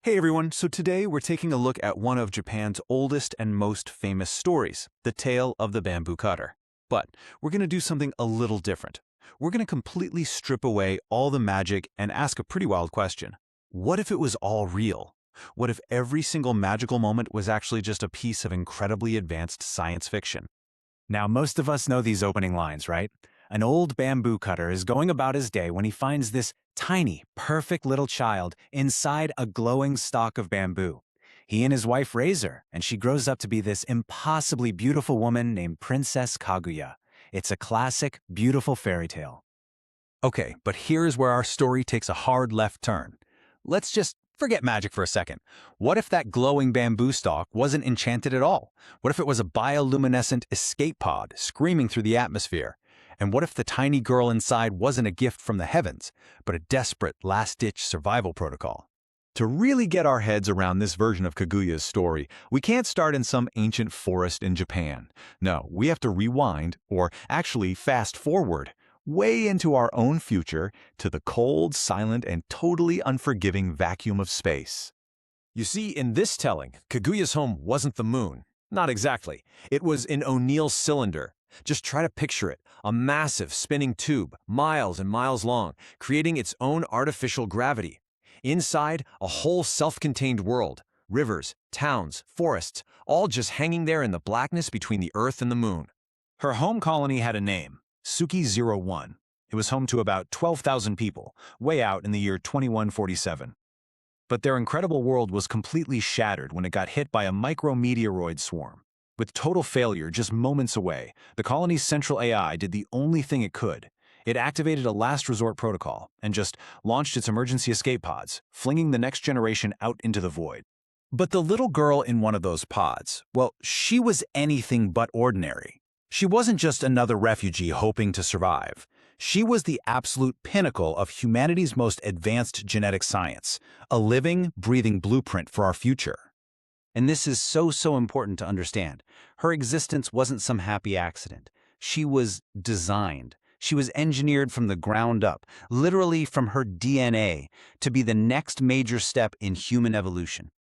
Hey everyone, so today we're taking a look at one of Japan's oldest and most famous stories, the tale of the bamboo cutter. But we're going to do something a little different. We're going to completely strip away all the magic and ask a pretty wild question. What if it was all real? What if every single magical moment was actually just a piece of incredibly advanced science fiction? Now, most of us know these opening lines, right? An old bamboo cutter is going about his day when he finds this tiny, perfect little child inside a glowing stalk of bamboo. He and his wife raise her, and she grows up to be this impossibly beautiful woman named Princess Kaguya. It's a classic, beautiful fairy tale. Okay, but here's where our story takes a hard left turn. Let's just forget magic for a second. What if that glowing bamboo stalk wasn't enchanted at all? What if it was a bioluminescent escape pod screaming through the atmosphere? And what if the tiny girl inside wasn't a gift from the heavens, but a desperate, last-ditch survival protocol? To really get our heads around this version of Kaguya's story, we can't start in some ancient forest in Japan. No, we have to rewind, or actually fast forward, way into our own future to the cold, silent, and totally unforgiving vacuum of space. You see, in this telling, Kaguya's home wasn't the moon. Not exactly. It was an O'Neill cylinder. Just try to picture it, a massive spinning tube, miles and miles long, creating its own artificial gravity. Inside, a whole self-contained world, rivers, towns, forests, all just hanging there in the blackness between the Earth and the moon. Her home colony had a name, Suki-01. It was home to about 12,000 people, way out in the year 2147. But their incredible world was completely shattered when it got hit by a micrometeoroid swarm. With total failure just moments away, the colony's central AI did the only thing it could. It activated a last resort protocol and just launched its emergency escape pods, flinging the next generation out into the void. But the little girl in one of those pods, well, she was anything but ordinary. She wasn't just another refugee hoping to survive. She was the absolute pinnacle of humanity's most advanced genetic science, a living, breathing blueprint for our future. And this is so important to understand. Her existence wasn't some happy accident. She was designed. She was engineered from the ground up, literally from her DNA, to be the next major step in human evolution.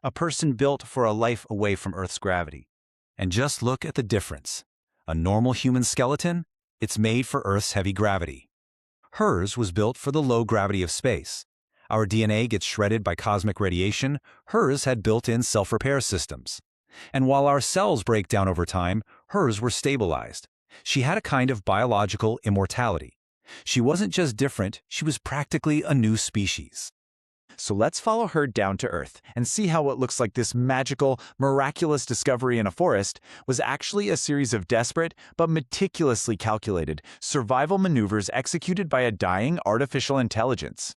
A person built for a life away from Earth's gravity. And just look at the difference. A normal human skeleton? It's made for Earth's heavy gravity. Hers was built for the low gravity of space. Our DNA gets shredded by cosmic radiation. Hers had built-in self-repair systems. And while our cells break down over time, hers were stabilized. She had a kind of biological immortality. She wasn't just different, she was practically a new species. So let's follow her down to Earth and see how what looks like this magical, miraculous discovery in a forest was actually a series of desperate but meticulously calculated survival maneuvers executed by a dying artificial intelligence.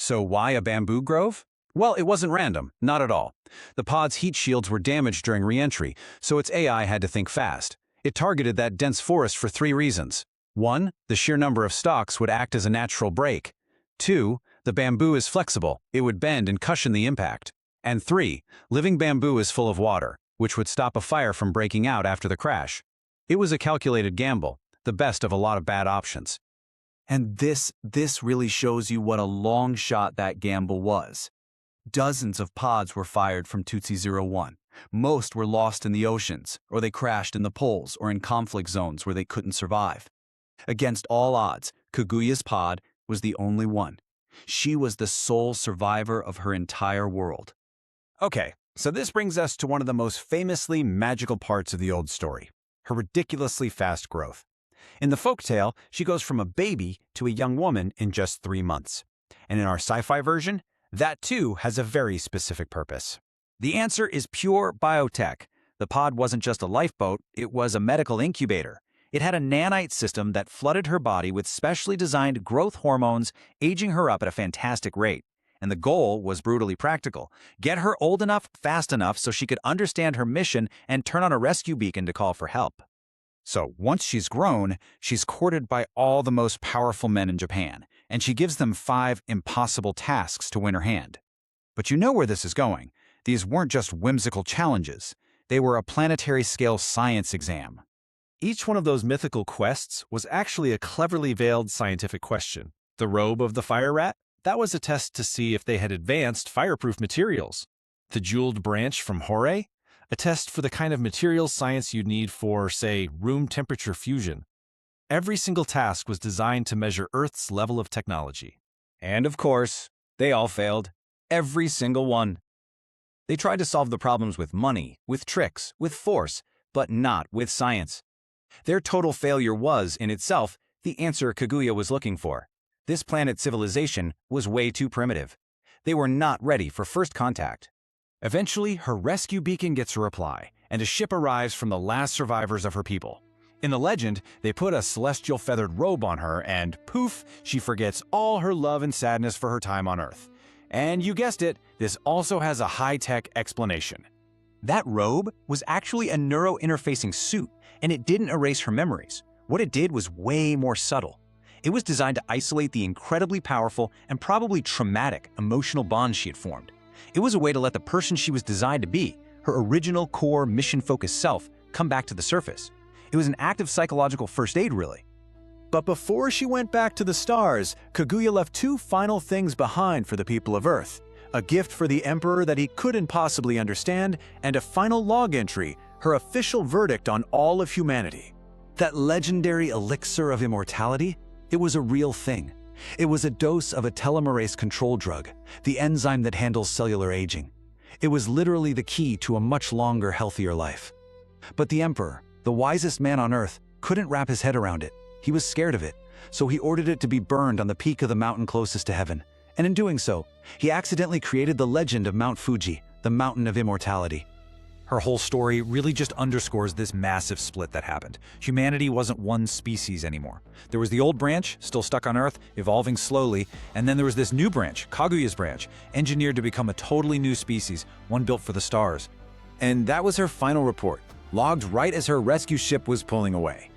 So why a bamboo grove? Well, it wasn't random, not at all. The pod's heat shields were damaged during re-entry, so its AI had to think fast. It targeted that dense forest for 3 reasons. 1, the sheer number of stalks would act as a natural brake. 2, the bamboo is flexible, it would bend and cushion the impact. And 3, living bamboo is full of water, which would stop a fire from breaking out after the crash. It was a calculated gamble, the best of a lot of bad options. And this really shows you what a long shot that gamble was. Dozens of pods were fired from Tutsi-01. Most were lost in the oceans, or they crashed in the poles or in conflict zones where they couldn't survive. Against all odds, Kaguya's pod was the only one. She was the sole survivor of her entire world. Okay, so this brings us to one of the most famously magical parts of the old story, her ridiculously fast growth. In the folktale, she goes from a baby to a young woman in just 3 months. And in our sci-fi version, that too has a very specific purpose. The answer is pure biotech. The pod wasn't just a lifeboat, it was a medical incubator. It had a nanite system that flooded her body with specially designed growth hormones, aging her up at a fantastic rate. And the goal was brutally practical. Get her old enough, fast enough so she could understand her mission and turn on a rescue beacon to call for help. So once she's grown, she's courted by all the most powerful men in Japan, and she gives them 5 impossible tasks to win her hand. But you know where this is going. These weren't just whimsical challenges. They were a planetary-scale science exam. Each one of those mythical quests was actually a cleverly veiled scientific question. The robe of the fire rat? That was a test to see if they had advanced fireproof materials. The jeweled branch from Hore? A test for the kind of materials science you'd need for, say, room temperature fusion. Every single task was designed to measure Earth's level of technology. And of course, they all failed. Every single one. They tried to solve the problems with money, with tricks, with force, but not with science. Their total failure was, in itself, the answer Kaguya was looking for. This planet's civilization was way too primitive. They were not ready for first contact. Eventually, her rescue beacon gets a reply, and a ship arrives from the last survivors of her people. In the legend, they put a celestial feathered robe on her, and poof, she forgets all her love and sadness for her time on Earth. And you guessed it, this also has a high-tech explanation. That robe was actually a neuro-interfacing suit, and it didn't erase her memories. What it did was way more subtle. It was designed to isolate the incredibly powerful and probably traumatic emotional bonds she had formed. It was a way to let the person she was designed to be, her original core mission-focused self, come back to the surface. It was an act of psychological first aid, really. But before she went back to the stars, Kaguya left two final things behind for the people of Earth. A gift for the Emperor that he couldn't possibly understand, and a final log entry, her official verdict on all of humanity. That legendary elixir of immortality? It was a real thing. It was a dose of a telomerase control drug, the enzyme that handles cellular aging. It was literally the key to a much longer, healthier life. But the Emperor, the wisest man on Earth, couldn't wrap his head around it. He was scared of it, so he ordered it to be burned on the peak of the mountain closest to heaven. And in doing so, he accidentally created the legend of Mount Fuji, the mountain of immortality. Her whole story really just underscores this massive split that happened. Humanity wasn't one species anymore. There was the old branch, still stuck on Earth, evolving slowly, and then there was this new branch, Kaguya's branch, engineered to become a totally new species, one built for the stars. And that was her final report, logged right as her rescue ship was pulling away.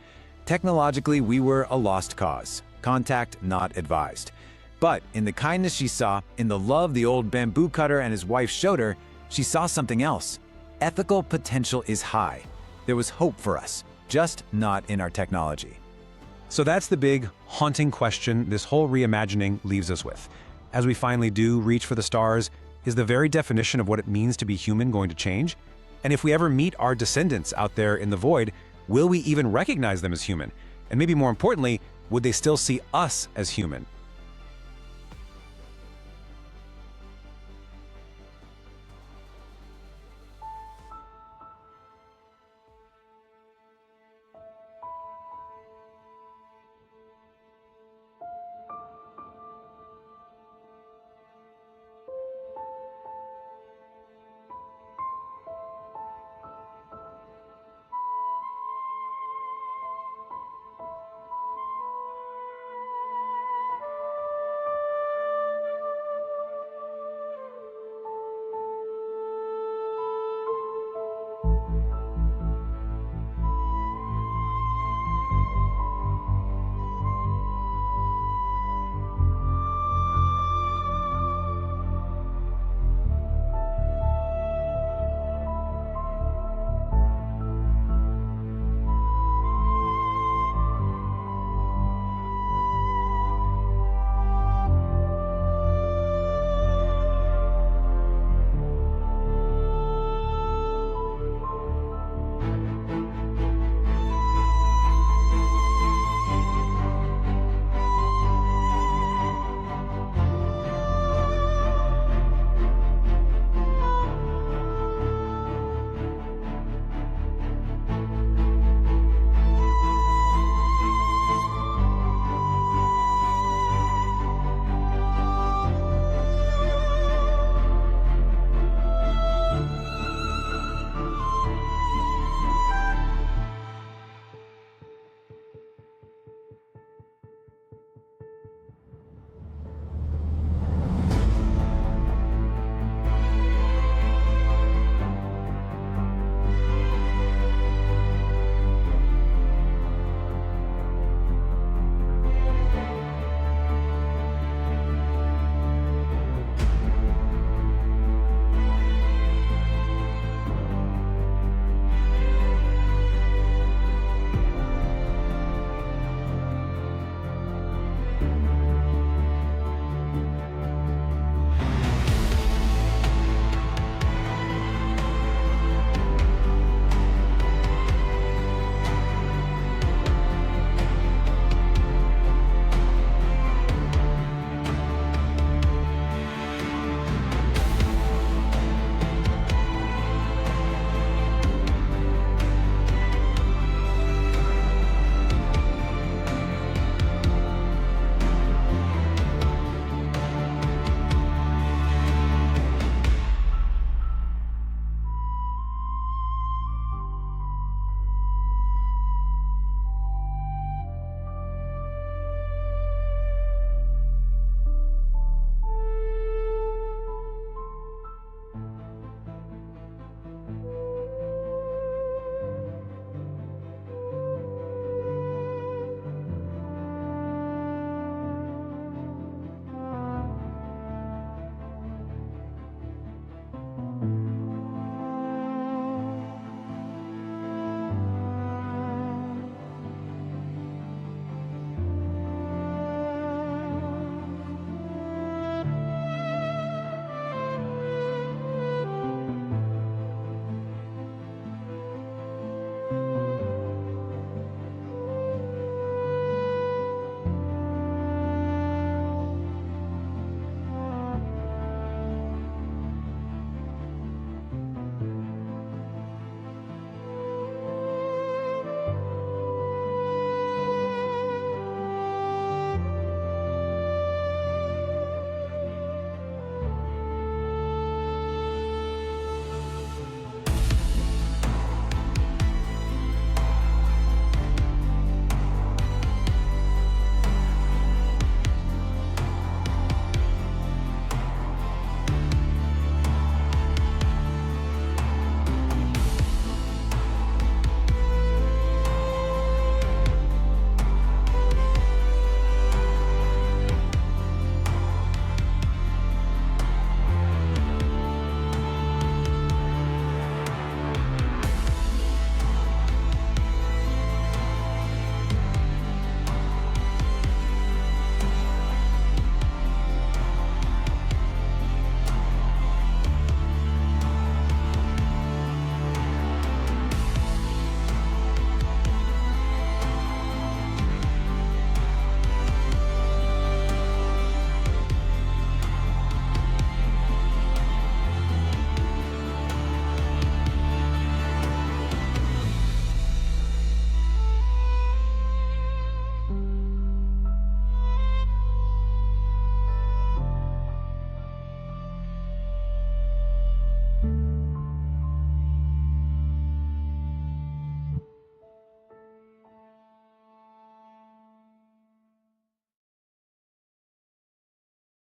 Technologically, we were a lost cause. Contact not advised. But in the kindness she saw, in the love the old bamboo cutter and his wife showed her, she saw something else. Ethical potential is high. There was hope for us, just not in our technology. So that's the big, haunting question this whole reimagining leaves us with. As we finally do reach for the stars, is the very definition of what it means to be human going to change? And if we ever meet our descendants out there in the void, will we even recognize them as human? And maybe more importantly, would they still see us as human?